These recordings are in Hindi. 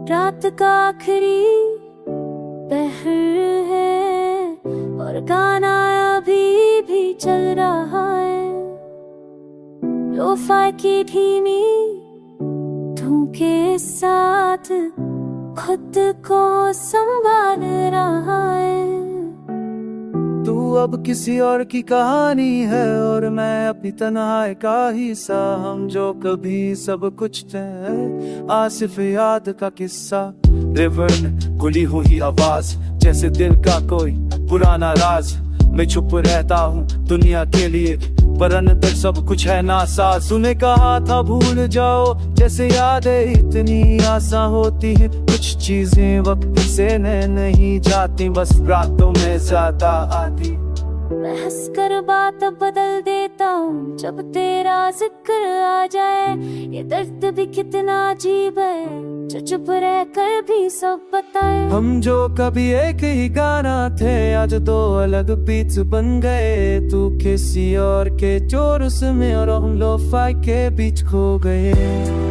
रात का आखिरी पहर है और गाना अभी भी चल रहा है। लोफाई की धीमी धूम के साथ खुद को संभाल रहा है। तू अब किसी और की कहानी है और मैं अपनी तन्हाई का हिस्सा। हम जो कभी सब कुछ थे, आसिफ याद का किस्सा। रिवर में खुली हुई आवाज, जैसे दिल का कोई पुराना राज। मैं चुप रहता हूँ दुनिया के लिए, पर अंदर सब कुछ है नासाज। तूने कहा था भूल जाओ, जैसे यादें इतनी आसान होती है। कुछ चीजें वक्त से नहीं जाती, बस रातों में ज्यादा आती। मैं हंसकर बात बदल देता हूँ जब तेरा जिक्र आ जाए। ये दर्द भी कितना अजीब है जो चुप रह कर भी सब बताए। हम जो कभी एक ही गाना थे, आज दो अलग बीट्स बन गए। तू किसी और के चोरस में और हम लोफाई के बीच खो गए।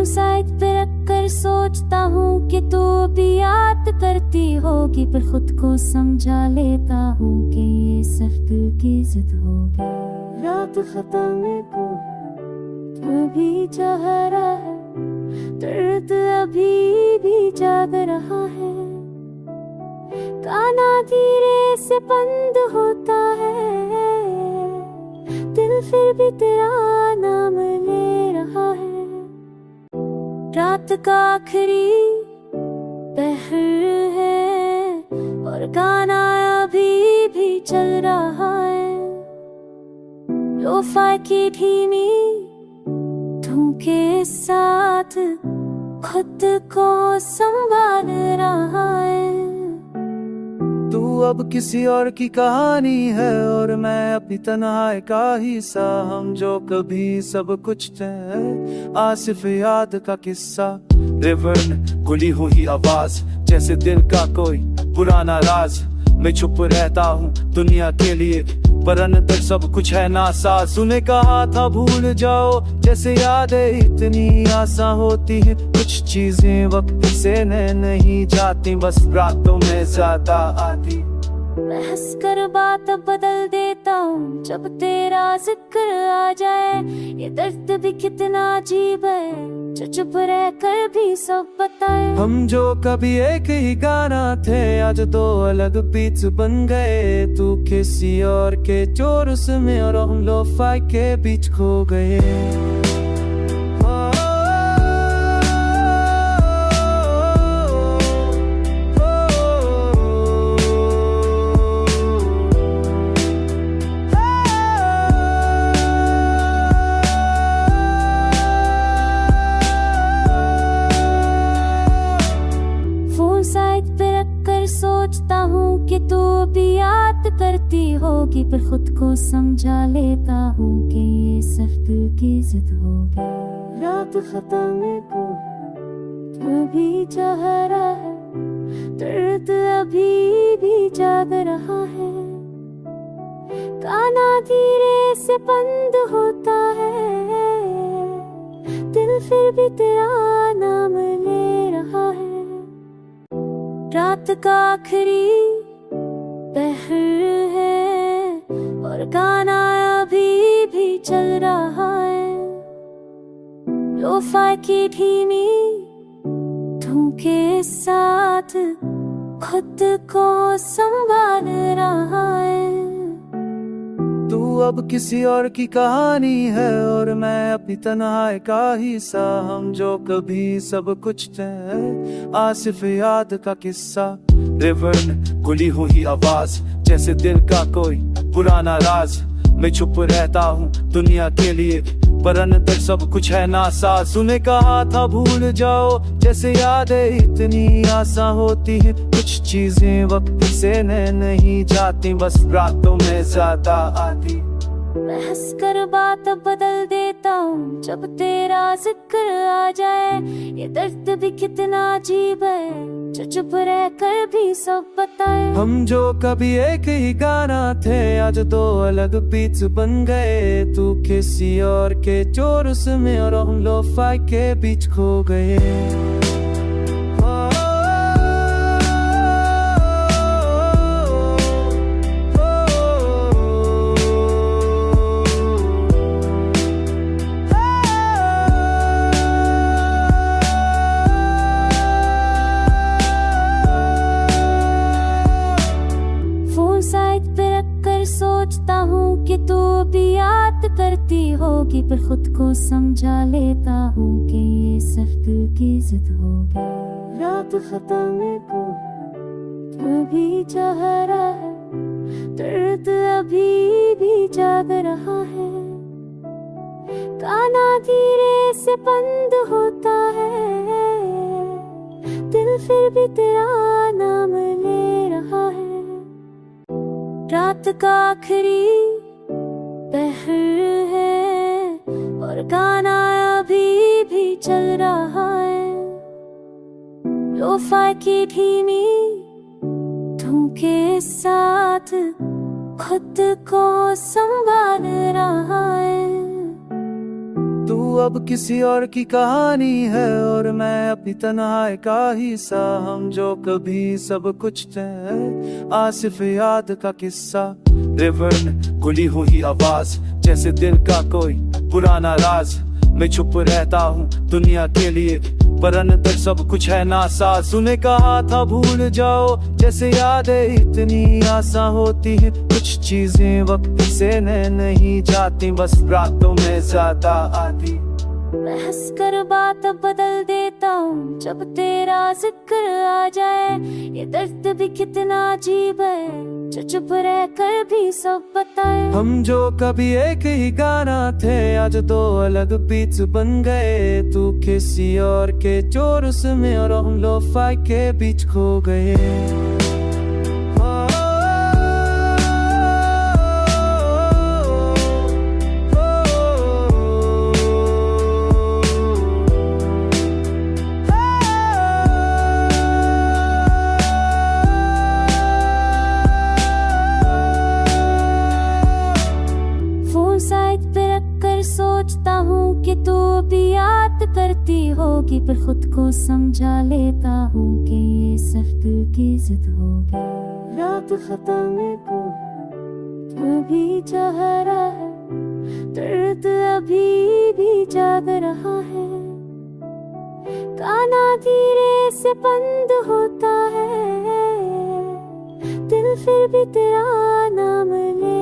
साइड पे रख कर सोचता हूँ कि तू भी याद करती होगी, पर खुद को समझा लेता हूँ कि ये सिर्फ दिल की जिद होगी। रात खत्म को तू भी चाह रहा है, दर्द अभी भी जाग रहा है। गाना धीरे से बंद होता है, दिल फिर भी तेरा नाम ले रहा है। रात का आखिरी पहर है और गाना अभी भी चल रहा है। लोफाई की धीमी धूम के साथ खुद को संभाल रहा है। तू अब किसी और की कहानी है और मैं अपनी तन्हाई का हिस्सा। हम जो कभी सब कुछ थे, आसिफ याद का किस्सा। रिवर में खुली हुई आवाज, जैसे दिल का कोई पुराना राज। मैं चुप रहता हूँ दुनिया के लिए, पर अंदर सब कुछ है नासाज। तूने कहा था भूल जाओ, जैसे यादें इतनी आसान होती है। कुछ चीजें वक्त से नहीं जाती, बस रातों में ज्यादा आती। मैं हंसकर बात बदल देता हूँ जब तेरा जिक्र आ जाए। ये दर्द भी कितना अजीब है जो चुप रह कर भी सब बताए। हम जो कभी एक ही गाना थे, आज दो अलग बीट्स बन गए। तू किसी और के चोरस में और हम लोफाई के बीच खो गए। साइड पे रख कर सोचता हूँ कि तू भी याद करती होगी, पर खुद को समझा लेता हूँ कि ये सिर्फ दिल की जिद होगी। रात खत्म को तू भी चाह रहा है, दर्द अभी भी जाग रहा है। गाना धीरे से बंद होता है, दिल फिर भी तेरा नाम ले रहा है। रात का आखिरी पहर है और गाना अभी भी चल रहा है। लोफाई की धीमी धूम के साथ खुद को संभाल रहा है। तू अब किसी और की कहानी है और मैं अपनी तन्हाई का हिस्सा। हम जो कभी सब कुछ थे, आसिफ याद का किस्सा। रिवर में खुली हुई आवाज, जैसे दिल का कोई पुराना राज। मैं चुप रहता हूँ दुनिया के लिए, पर अंदर सब कुछ है नासाज। तूने कहा था भूल जाओ, जैसे यादें इतनी आसान होती है। कुछ चीजें वक्त से नहीं जाती, बस रातों में ज्यादा आती। मैं हंस कर बात बदल देता हूँ जब तेरा जिक्र आ जाए। ये दर्द भी कितना अजीब है जो चुप रह कर भी सब बताए। हम जो कभी एक ही गाना थे आज दो अलग बीट्स बन गए। तू किसी और के जोर में और हम लो-फाई के बीच खो गए। साइड पे रख कर सोचता हूँ कि तू भी याद करती होगी, पर खुद को समझा लेता हूँ कि ये सिर्फ दिल की जिद होगी। रात खत्म को अभी चाह रहा है, दर्द अभी भी जाग रहा है। काना धीरे से बंद होता है, दिल फिर भी तेरा नाम ले रहा है। रात का आखिरी पहर है और गाना अभी भी चल रहा है। लो-फाई की धीमी धुन के साथ खुद को संभाल रहा है। तू अब किसी और की कहानी है और मैं अपनी तन्हाई का हिस्सा। हम जो कभी सब कुछ थे, आसिफ याद का किस्सा। रिवर गुली हुई आवाज जैसे दिल का कोई पुराना राज। मैं चुप रहता हूँ दुनिया के लिए, पर अंदर सब कुछ है नासाज। तूने कहा था भूल जाओ, जैसे यादें इतनी आसान होती है। कुछ चीजें वक्त से नहीं जाती, बस रातों में ज्यादा आती। मैं हंस कर बात बदल देता हूँ जब तेरा जिक्र आ जाए। ये दर्द भी कितना अजीब है जो चुप रह कर भी सब बताए। हम जो कभी एक ही गाना थे आज दो अलग बीट्स बन गए। तू किसी और के जोर में और हम लो-फाई के बीच खो गए। साइड पे रख कर सोचता हूँ कि तू भी याद करती होगी, पर खुद को समझा लेता हूँ कि ये सिर्फ दिल की जिद होगी। रात खत्म को अभी चाह रहा है, दर्द अभी भी जाग रहा है। काना धीरे से बंद होता है, दिल फिर भी तेरा नाम ले